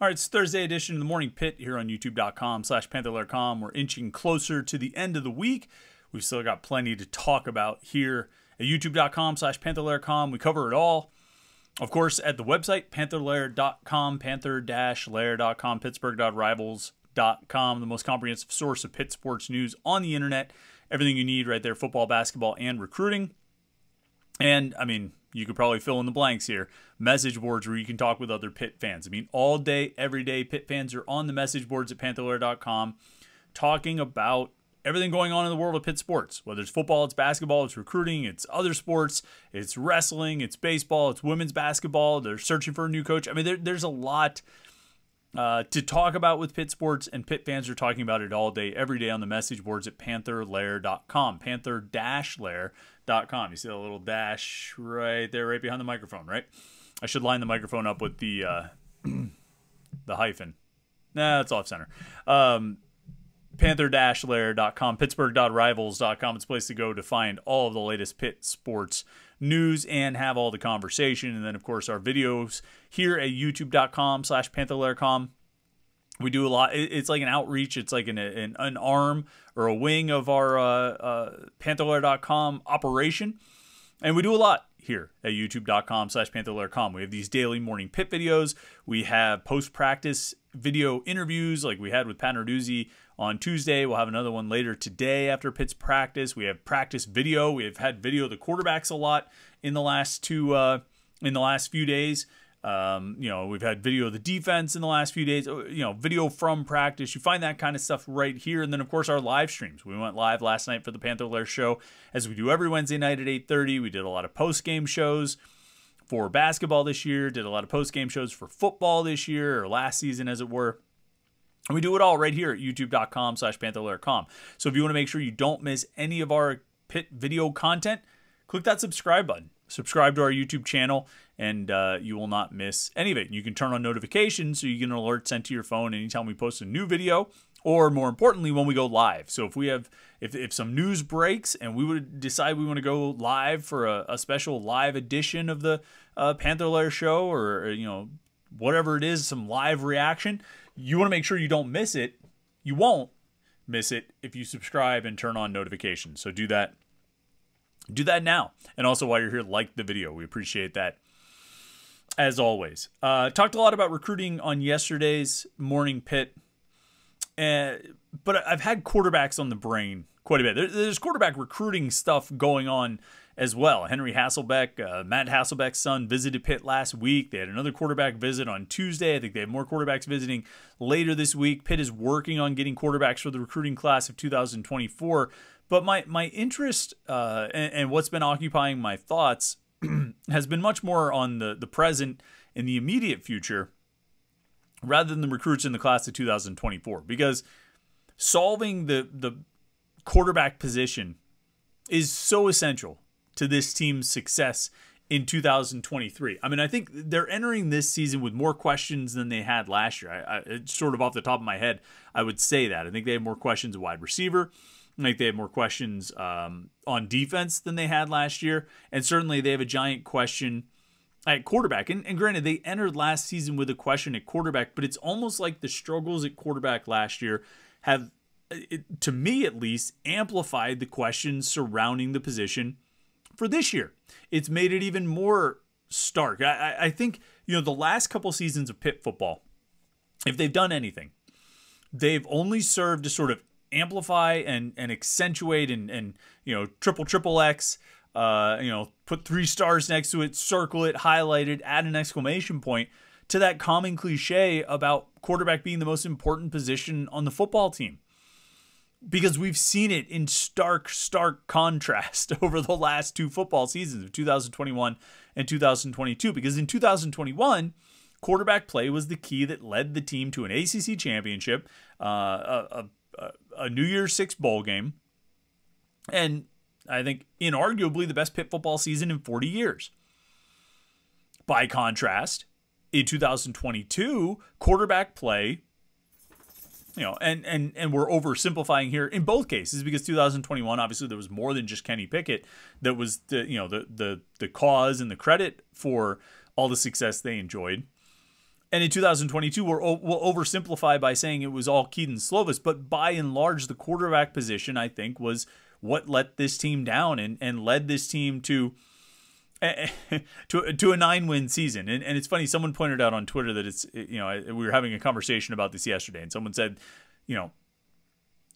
All right, it's Thursday edition of the Morning Pitt here on youtube.com/Panther-Lair.com. We're inching closer to the end of the week. We've still got plenty to talk about here at youtube.com/Panther-Lair.com. We cover it all. Of course, at the website, Panther-Lair.com, Panther-Lair.com, Pittsburgh.rivals.com, the most comprehensive source of Pitt sports news on the internet. Everything you need right there, football, basketball, and recruiting. And, I mean, you could probably fill in the blanks here. Message boards where you can talk with other Pitt fans. I mean, all day, every day, Pitt fans are on the message boards at Panther-Lair.com talking about everything going on in the world of Pitt sports. Whether it's football, it's basketball, it's recruiting, it's other sports, it's wrestling, it's baseball, it's women's basketball. They're searching for a new coach. I mean, there's a lot to talk about with Pitt sports, and Pitt fans are talking about it all day, every day on the message boards at Panther-Lair.com, Panther-Lair.com. You see that little dash right there, right behind the microphone, right? I should line the microphone up with the hyphen. Nah, it's off center. Panther-Lair.com, Pittsburgh.rivals.com. It's a place to go to find all of the latest Pitt sports news and have all the conversation. And then, of course, our videos here at youtube.com/Panther-Lair.com. We do a lot. It's like an outreach. It's like an arm or a wing of our Panther-Lair.com operation. And we do a lot here at youtube.com/Panther-Lair.com. We have these daily Morning Pitt videos. We have post-practice video interviews like we had with Pat Narduzzi on Tuesday. We'll have another one later today after Pitt's practice. We have practice video. We have had video of the quarterbacks a lot in the last few days. We've had video of the defense in the last few days, video from practice. You find that kind of stuff right here. And then, of course, our live streams. We went live last night for the Panther-Lair show, as we do every Wednesday night at 8:30. We did a lot of post-game shows for basketball this year, did a lot of post-game shows for football this year, or last season, as it were. And we do it all right here at youtube.com/Panther-Lair.com. So if you want to make sure you don't miss any of our Pitt video content, click that subscribe button. Subscribe to our YouTube channel, and you will not miss any of it. You can turn on notifications so you get an alert sent to your phone anytime we post a new video, or more importantly, when we go live. So if some news breaks and we would decide we want to go live for a special live edition of the Panther-Lair show, or whatever it is, some live reaction, you want to make sure you don't miss it. You won't miss it if you subscribe and turn on notifications. So do that. Do that now. And also, while you're here, like the video. We appreciate that, as always. Talked a lot about recruiting on yesterday's Morning Pitt. But I've had quarterbacks on the brain quite a bit. There's quarterback recruiting stuff going on as well. Henry Hasselbeck, Matt Hasselbeck's son, visited Pitt last week. They had another quarterback visit on Tuesday. I think they have more quarterbacks visiting later this week. Pitt is working on getting quarterbacks for the recruiting class of 2024. But my interest and what's been occupying my thoughts has been much more on the present and the immediate future, rather than the recruits in the class of 2024. Because solving the quarterback position is so essential to this team's success in 2023. I mean, I think they're entering this season with more questions than they had last year. It's sort of off the top of my head, I would say that. I think they have more questions at wide receiver. I think they have more questions on defense than they had last year. And certainly they have a giant question at quarterback. And granted, they entered last season with a question at quarterback, but it's almost like the struggles at quarterback last year have, to me at least, amplified the questions surrounding the position for this year. It's made it even more stark. I think, the last couple seasons of Pitt football, if they've done anything, they've only served to sort of amplify and accentuate and triple X, put 3 stars next to it, circle it, highlight it, add an exclamation point to that common cliche about quarterback being the most important position on the football team. Because we've seen it in stark contrast over the last 2 football seasons of 2021 and 2022. Because in 2021, quarterback play was the key that led the team to an ACC championship, a New Year's Six bowl game, and I think inarguably the best Pitt football season in 40 years. By contrast, in 2022, quarterback play, and we're oversimplifying here in both cases, because 2021, obviously there was more than just Kenny Pickett that was the cause and the credit for all the success they enjoyed. And in 2022, we'll oversimplify by saying it was all Kedon Slovis, but by and large, the quarterback position, I think, was what let this team down and led this team to a 9-win season. And it's funny, someone pointed out on Twitter that it's, we were having a conversation about this yesterday, and someone said,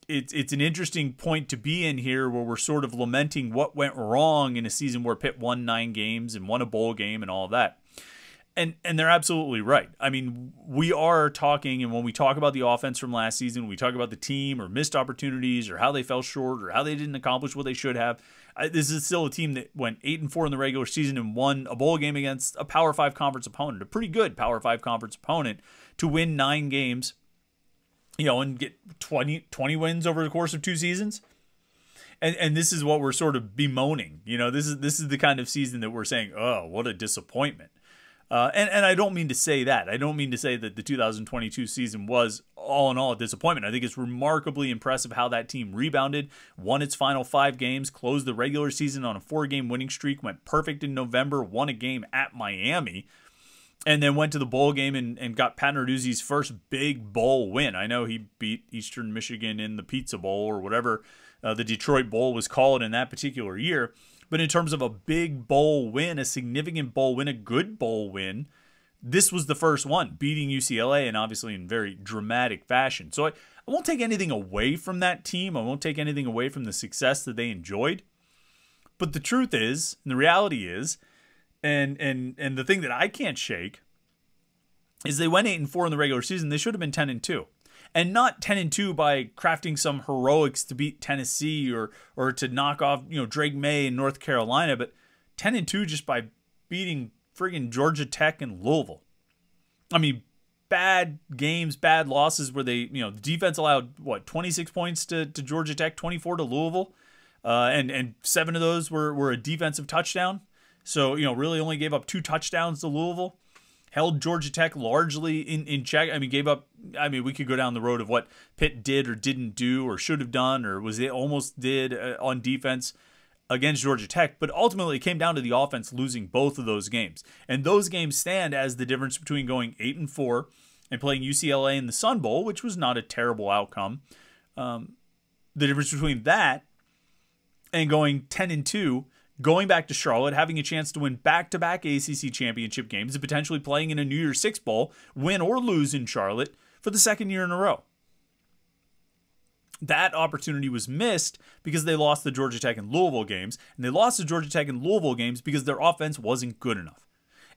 it's an interesting point to be in here where we're sort of lamenting what went wrong in a season where Pitt won 9 games and won a bowl game and all of that. And they're absolutely right. I mean, we are talking, and when we talk about the offense from last season, we talk about the team or missed opportunities or how they fell short or how they didn't accomplish what they should have. This is still a team that went 8-4 in the regular season and won a bowl game against a Power 5 conference opponent, a pretty good Power 5 conference opponent, to win 9 games, and get 20 wins over the course of 2 seasons. And this is what we're sort of bemoaning. This is the kind of season that we're saying, oh, what a disappointment. And I don't mean to say that. I don't mean to say that the 2022 season was all in all a disappointment. I think it's remarkably impressive how that team rebounded, won its final 5 games, closed the regular season on a 4-game winning streak, went perfect in November, won a game at Miami, and then went to the bowl game and got Pat Narduzzi's first big bowl win. I know he beat Eastern Michigan in the Pizza Bowl or whatever the Detroit Bowl was called in that particular year. But in terms of a big bowl win, a significant bowl win, a good bowl win, this was the first one, beating UCLA, and obviously in very dramatic fashion. So I won't take anything away from that team. I won't take anything away from the success that they enjoyed. But the truth is, and the reality is, and the thing that I can't shake, is they went 8-4 in the regular season. They should have been 10-2. And not 10-2 by crafting some heroics to beat Tennessee or to knock off Drake May in North Carolina, but 10-2 just by beating friggin' Georgia Tech and Louisville. I mean, bad games, bad losses where they the defense allowed 26 points to Georgia Tech, 24 to Louisville, and 7 of those were a defensive touchdown. So really only gave up 2 touchdowns to Louisville. Held Georgia Tech largely in check. I mean, we could go down the road of what Pitt did or didn't do or should have done or almost did on defense against Georgia Tech. But ultimately, it came down to the offense losing both of those games. And those games stand as the difference between going 8-4 and playing UCLA in the Sun Bowl, which was not a terrible outcome. The difference between that and going 10-2, going back to Charlotte, having a chance to win back-to-back ACC championship games, and potentially playing in a New Year's Six Bowl, win or lose in Charlotte for the 2nd year in a row. That opportunity was missed because they lost the Georgia Tech and Louisville games, and they lost the Georgia Tech and Louisville games because their offense wasn't good enough.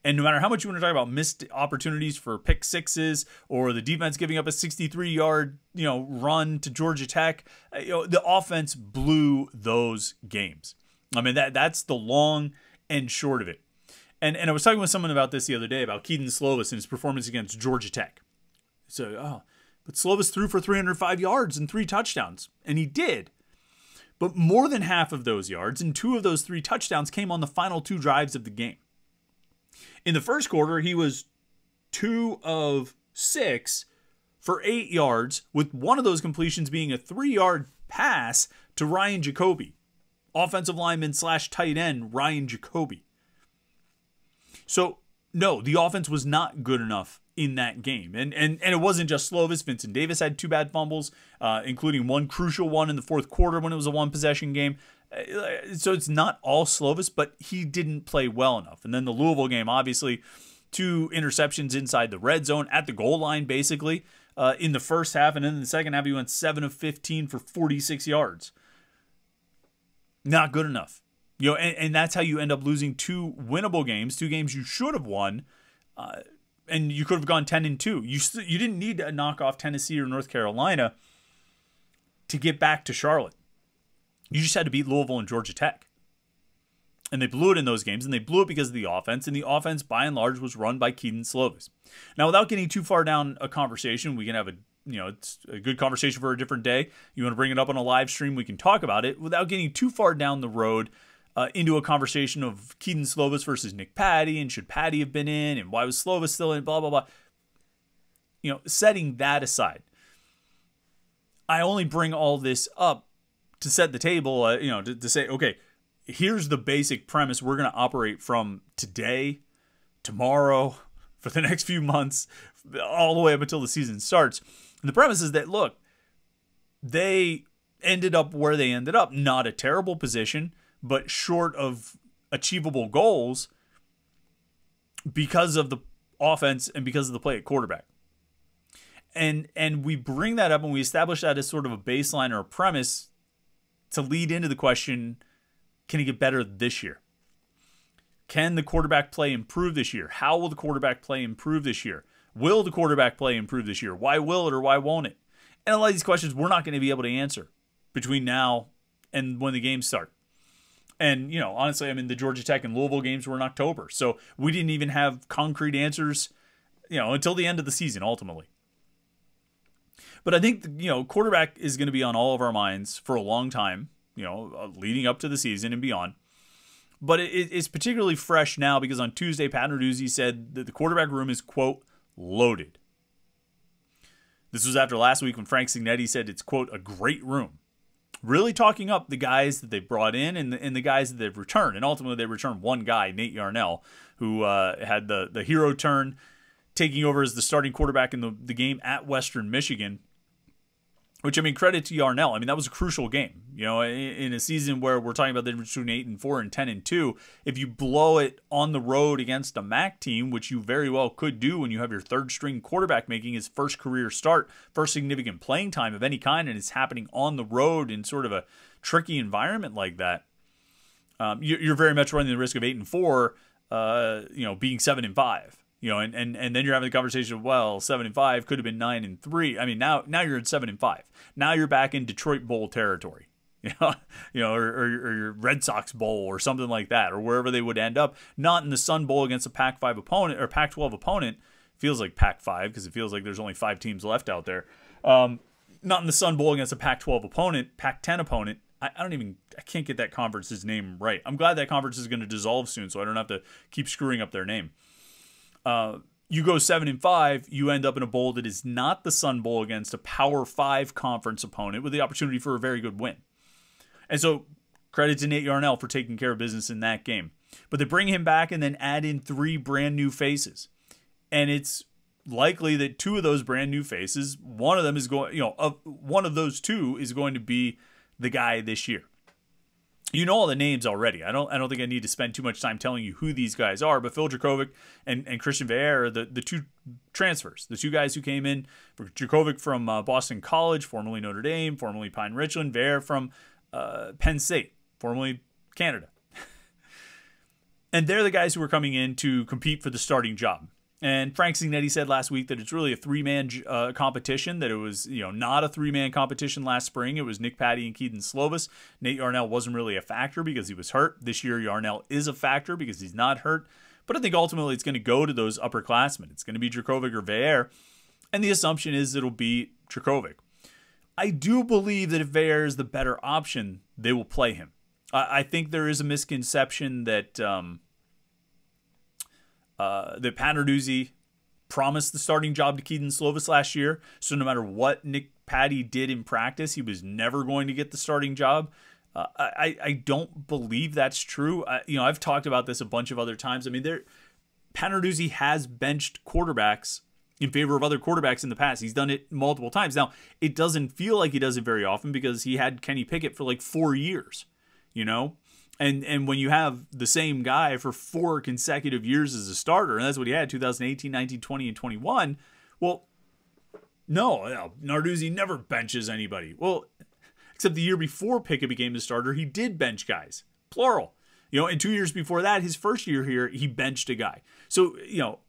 And no matter how much you want to talk about missed opportunities for pick sixes or the defense giving up a 63-yard run to Georgia Tech, the offense blew those games. I mean, that's the long and short of it. And I was talking with someone about this the other day, about Kedon Slovis and his performance against Georgia Tech. So, but Slovis threw for 305 yards and 3 touchdowns. And he did. But more than half of those yards and 2 of those 3 touchdowns came on the final 2 drives of the game. In the first quarter, he was 2 of 6 for 8 yards, with one of those completions being a 3-yard pass to Ryan Jacoby. Offensive lineman / tight end Ryan Jacoby. So, no, the offense was not good enough in that game. And it wasn't just Slovis. Vincent Davis had 2 bad fumbles, including one crucial one in the 4th quarter when it was a 1-possession game. So it's not all Slovis, but he didn't play well enough. And then the Louisville game, obviously, 2 interceptions inside the red zone at the goal line, basically, in the first half. And then in the second half, he went 7 of 15 for 46 yards. Not good enough. And that's how you end up losing 2 winnable games, 2 games you should have won, and you could have gone 10-2. You didn't need to knock off Tennessee or North Carolina to get back to Charlotte. You just had to beat Louisville and Georgia Tech. And they blew it in those games, and they blew it because of the offense, and the offense, by and large, was run by Kedon Slovis. Now, without getting too far down a conversation, we can have it's a good conversation for a different day. You want to bring it up on a live stream, we can talk about it without getting too far down the road into a conversation of Kedon Slovis versus Nick Patty, and should Patty have been in, and why was Slovis still in, blah, blah, blah. Setting that aside, I only bring all this up to set the table, to say, okay, here's the basic premise we're going to operate from today, tomorrow, for the next few months, all the way up until the season starts. And the premise is that, look, they ended up where they ended up. Not a terrible position, but short of achievable goals because of the offense and because of the play at quarterback. And we bring that up and we establish that as sort of a baseline or a premise to lead into the question, can he get better this year? Can the quarterback play improve this year? How will the quarterback play improve this year? Will the quarterback play improve this year? Why will it or why won't it? And a lot of these questions we're not going to be able to answer between now and when the games start. And, you know, honestly, I mean, the Georgia Tech and Louisville games were in October. So we didn't even have concrete answers, you know, until the end of the season, ultimately. But I think, you know, quarterback is going to be on all of our minds for a long time, you know, leading up to the season and beyond. But it's particularly fresh now because on Tuesday, Pat Narduzzi said that the quarterback room is, quote, loaded. This was after last week when Frank Cignetti said it's, quote, a great room. Really talking up the guys that they've brought in and the guys that they've returned. And ultimately, they returned one guy, Nate Yarnell, who had the hero turn, taking over as the starting quarterback in the game at Western Michigan. Which, I mean, credit to Yarnell. I mean, that was a crucial game. You know, in a season where we're talking about the difference between 8-4 and 10-2, if you blow it on the road against a MAC team, which you very well could do when you have your third-string quarterback making his first career start, first significant playing time of any kind, and it's happening on the road in sort of a tricky environment like that, you're very much running the risk of 8-4, you know, being 7-5. You know, and then you're having the conversation of, well, 7-5 could have been 9-3. I mean, now you're at 7-5. Now you're back in Detroit Bowl territory, you know, or your Red Sox Bowl or something like that, or wherever they would end up. Not in the Sun Bowl against a Pac-5 opponent or Pac-12 opponent. Feels like Pac-5 because it feels like there's only 5 teams left out there. Not in the Sun Bowl against a Pac-12 opponent, Pac-10 opponent. I can't get that conference's name right. I'm glad that conference is going to dissolve soon, so I don't have to keep screwing up their name. You go 7-5, you end up in a bowl that is not the Sun Bowl against a Power 5 conference opponent with the opportunity for a very good win. And so credit to Nate Yarnell for taking care of business in that game. But they bring him back and then add in 3 brand new faces. And it's likely that 2 of those brand new faces, one of them is going, you know, one of those 2 is going to be the guy this year. You know all the names already. I don't think I need to spend too much time telling you who these guys are, but Phil Dracovic and Christian Veilleux are the 2 transfers, the 2 guys who came in. For Dracovic from Boston College, formerly Notre Dame, formerly Pine Richland. Veilleux from Penn State, formerly Canada. And they're the guys who are coming in to compete for the starting job. And Frank Cignetti said last week that it's really a 3-man competition, that it was, you know, not a 3-man competition last spring. It was Nick Patty and Keaton Slovis. Nate Yarnell wasn't really a factor because he was hurt. This year, Yarnell is a factor because he's not hurt. But I think ultimately it's going to go to those upperclassmen. It's going to be Dracovic or Veilleux. And the assumption is it'll be Dracovic. I do believe that if Veilleux is the better option, they will play him. I think there is a misconception that that Pat Narduzzi promised the starting job to Keaton Slovis last year. So no matter what Nick Patty did in practice, he was never going to get the starting job. I don't believe that's true. You know, I've talked about this a bunch of other times. I mean, Pat Narduzzi has benched quarterbacks in favor of other quarterbacks in the past. He's done it multiple times. Now, it doesn't feel like he does it very often because he had Kenny Pickett for like 4 years, you know? And when you have the same guy for 4 consecutive years as a starter, and that's what he had, 2018, 19, 20, and 21, well, no, Narduzzi never benches anybody. Well, except the year before Pickett became the starter, he did bench guys, plural. You know, and 2 years before that, his first year here, he benched a guy. So, you know,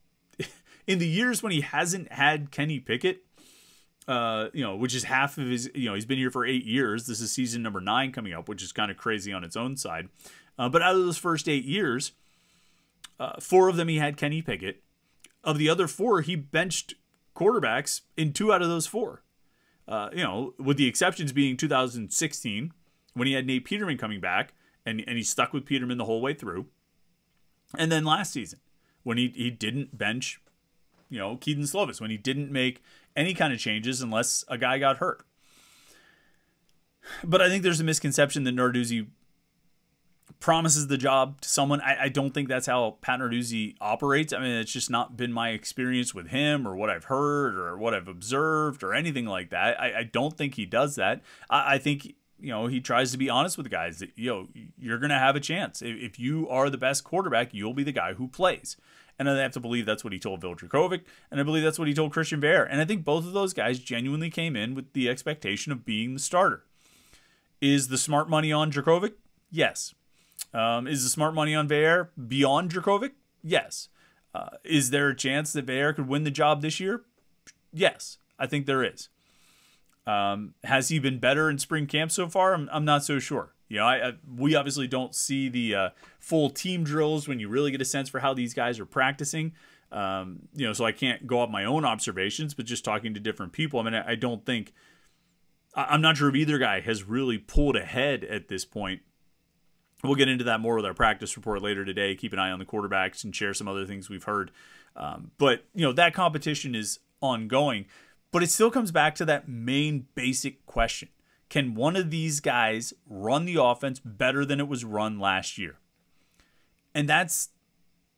in the years when he hasn't had Kenny Pickett, you know, which is half of his, you know, he's been here for 8 years. This is season number 9 coming up, which is kind of crazy on its own side. But out of those first 8 years, 4 of them he had Kenny Pickett. Of the other 4, he benched quarterbacks in 2 out of those 4. You know, with the exceptions being 2016, when he had Nate Peterman coming back, and he stuck with Peterman the whole way through. And then last season, when he didn't bench, you know, Keaton Slovis, when he didn't make any kind of changes unless a guy got hurt. But I think there's a misconception that Narduzzi promises the job to someone. I don't think that's how Pat Narduzzi operates. I mean, it's just not been my experience with him or what I've heard or what I've observed or anything like that. I don't think he does that. I think, he tries to be honest with the guys that, you're going to have a chance. If you are the best quarterback, you'll be the guy who plays. And I have to believe that's what he told Phil Dracovic, and I believe that's what he told Christian Bear. And I think both of those guys genuinely came in with the expectation of being the starter. Is the smart money on Dracovic? Yes. Is the smart money on Bear beyond Dracovic? Yes. Is there a chance that Bear could win the job this year? Yes, I think there is. Has he been better in spring camp so far? I'm not so sure. We obviously don't see the full team drills when you really get a sense for how these guys are practicing. So I can't go off my own observations, but just talking to different people. I mean, I'm not sure if either guy has really pulled ahead at this point. We'll get into that more with our practice report later today. Keep an eye on the quarterbacks and share some other things we've heard. But that competition is ongoing. But it still comes back to that main basic question. Can one of these guys run the offense better than it was run last year? And that's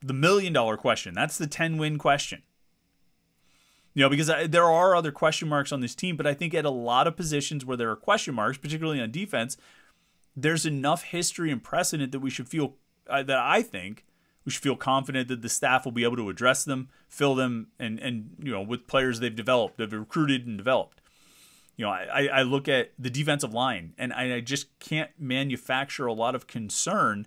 the $1 million question. That's the 10-win question. Because there are other question marks on this team, but I think at a lot of positions where there are question marks, particularly on defense, there's enough history and precedent that we should feel, that I think we should feel confident that the staff will be able to address them, fill them, and with players they've recruited and developed. I look at the defensive line, and I just can't manufacture a lot of concern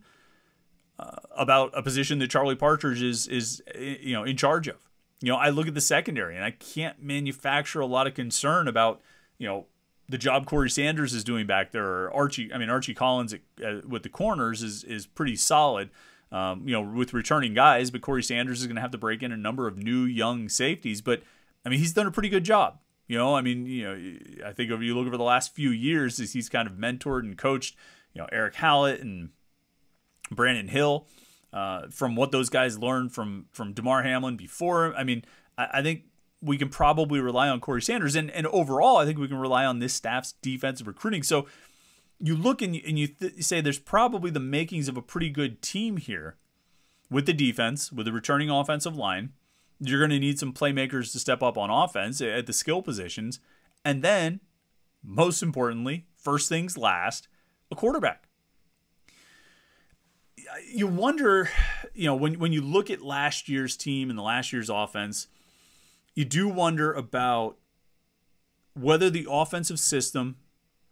about a position that Charlie Partridge is in charge of. I look at the secondary, and I can't manufacture a lot of concern about the job Corey Sanders is doing back there, or Archie Collins with the corners is pretty solid, with returning guys, but Corey Sanders is going to have to break in a number of new young safeties, but he's done a pretty good job. I think if you look over the last few years, he's kind of mentored and coached, Eric Hallett and Brandon Hill, from what those guys learned from Damar Hamlin before. I think we can probably rely on Corey Sanders. And overall, I think we can rely on this staff's defensive recruiting. So you look and you say there's probably the makings of a pretty good team here with the defense, with the returning offensive line. You're going to need some playmakers to step up on offense at the skill positions. And then, most importantly, first things last, a quarterback. You wonder, when you look at last year's team and the last year's offense, you do wonder about whether the offensive system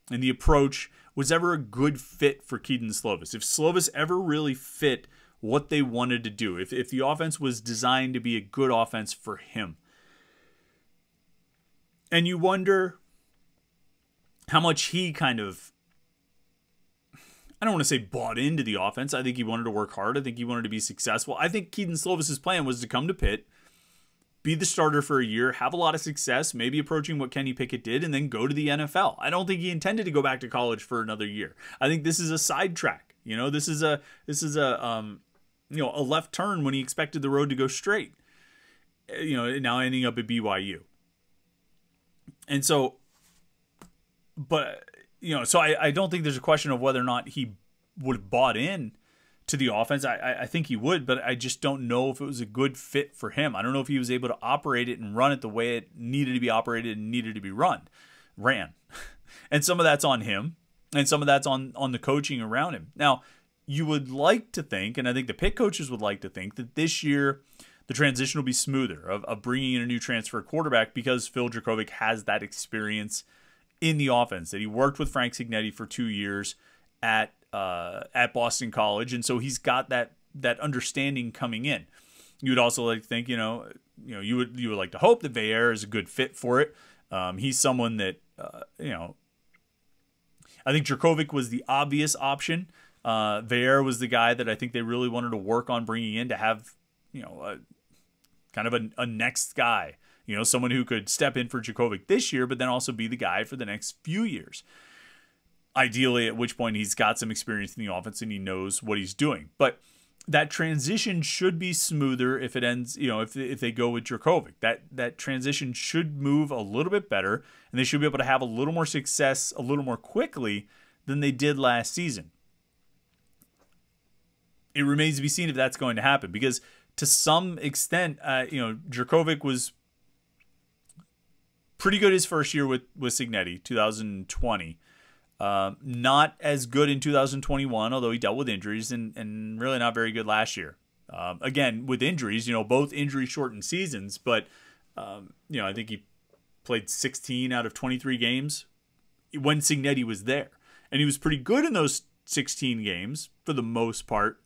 and the approach was ever a good fit for Kedon Slovis. If Slovis ever really fit what they wanted to do, if the offense was designed to be a good offense for him. And you wonder how much he kind of, I don't want to say bought into the offense. I think he wanted to work hard. I think he wanted to be successful. I think Kedon Slovis' plan was to come to Pitt, be the starter for a year, have a lot of success, maybe approaching what Kenny Pickett did, and then go to the NFL. I don't think he intended to go back to college for another year. I think this is a sidetrack. This is a left turn when he expected the road to go straight. Now ending up at BYU. And so, so I don't think there's a question of whether or not he would have bought in to the offense. I think he would, but I just don't know if it was a good fit for him. I don't know if he was able to operate it and run it the way it needed to be operated and needed to be ran. And some of that's on him, and some of that's on the coaching around him. Now, you would like to think, and I think the Pitt coaches would like to think, that this year the transition will be smoother of bringing in a new transfer quarterback, because Phil Dracovic has that experience in the offense, that he worked with Frank Cignetti for 2 years at Boston College, and so he's got that understanding coming in. You would also like to think, you would like to hope that Veilleux is a good fit for it. He's someone that I think Dracovic was the obvious option. Veilleux was the guy that I think they really wanted to work on bringing in to have kind of a next guy. Someone who could step in for Dracovic this year, but then also be the guy for the next few years. Ideally, at which point he's got some experience in the offense and he knows what he's doing. But that transition should be smoother if it ends, if they go with Dracovic. That transition should move a little bit better, and they should be able to have a little more success a little more quickly than they did last season. it remains to be seen if that's going to happen, because to some extent, Jurkovec was pretty good his first year with Cignetti, 2020. Not as good in 2021, although he dealt with injuries, and really not very good last year. Again, with injuries, both injury-shortened seasons, but, I think he played 16 out of 23 games when Cignetti was there. And he was pretty good in those 16 games for the most part,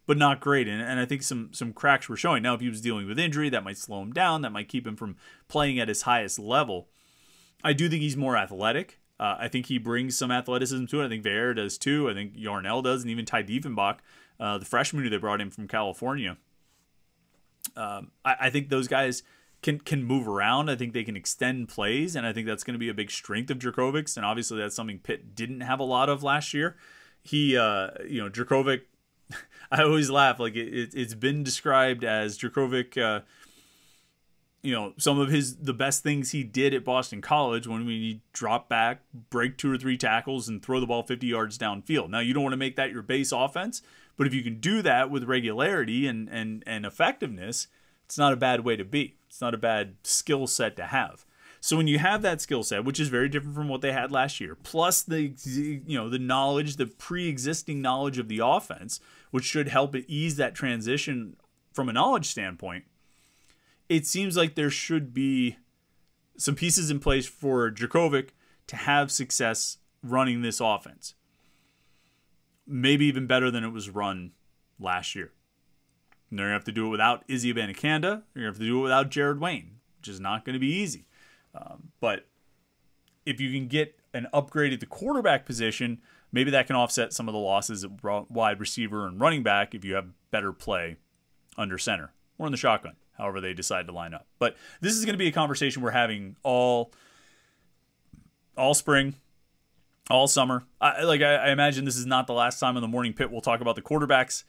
but not great. And I think some cracks were showing. Now, if he was dealing with injury, that might slow him down. That might keep him from playing at his highest level. I do think he's more athletic. I think he brings some athleticism to it. I think Veer does too. I think Yarnell does, and even Ty Diefenbach, the freshman who they brought in from California. I think those guys can move around. I think they can extend plays, and I think that's going to be a big strength of Jurkovec's. And obviously, that's something Pitt didn't have a lot of last year. He, Jurkovec. I always laugh, like it's been described as Jurkovec. Some of the best things he did at Boston College when he drop back, break 2 or 3 tackles, and throw the ball 50 yards downfield. Now, you don't want to make that your base offense, but if you can do that with regularity and effectiveness, it's not a bad way to be. It's not a bad skill set to have. So when you have that skill set, which is very different from what they had last year, plus the knowledge, the pre-existing knowledge of the offense, which should help it ease that transition from a knowledge standpoint, it seems like there should be some pieces in place for Jurkovec to have success running this offense. Maybe even better than it was run last year. And they're going to have to do it without Izzy Abanikanda. They're going to have to do it without Jared Wayne, which is not going to be easy. But if you can get an upgrade at the quarterback position, maybe that can offset some of the losses at wide receiver and running back if you have better play under center or in the shotgun, however they decide to line up. But this is going to be a conversation we're having all spring, all summer. I imagine this is not the last time on the Morning Pit we'll talk about the quarterbacks,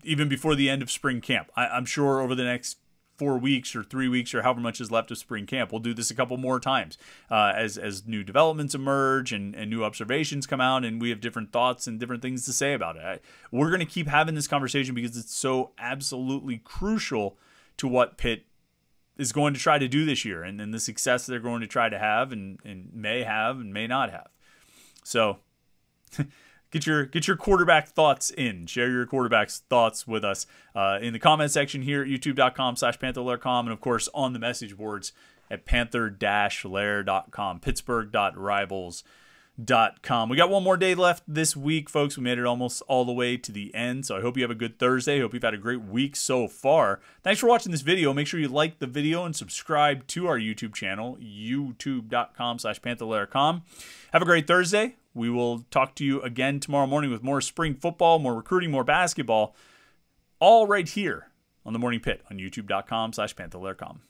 even before the end of spring camp. I'm sure over the next 4 weeks or 3 weeks or however much is left of spring camp, we'll do this a couple more times as new developments emerge and new observations come out, and we have different thoughts and different things to say about it. We're going to keep having this conversation because it's so absolutely crucial to what Pitt is going to try to do this year and the success they're going to try to have and may have and may not have. So Get your quarterback thoughts in. Share your quarterback's thoughts with us in the comment section here at youtube.com/Panther-Lair.com, and of course on the message boards at Panther-Lair.com, Pittsburgh.rivals.com. We got one more day left this week, folks. We made it almost all the way to the end, so I hope you have a good Thursday. Hope you've had a great week so far. Thanks for watching this video. Make sure you like the video and subscribe to our YouTube channel, youtube.com/Panther-Lair.com. Have a great Thursday. We will talk to you again tomorrow morning with more spring football, more recruiting, more basketball, all right here on the Morning Pit on youtube.com/Panther-Lair.com.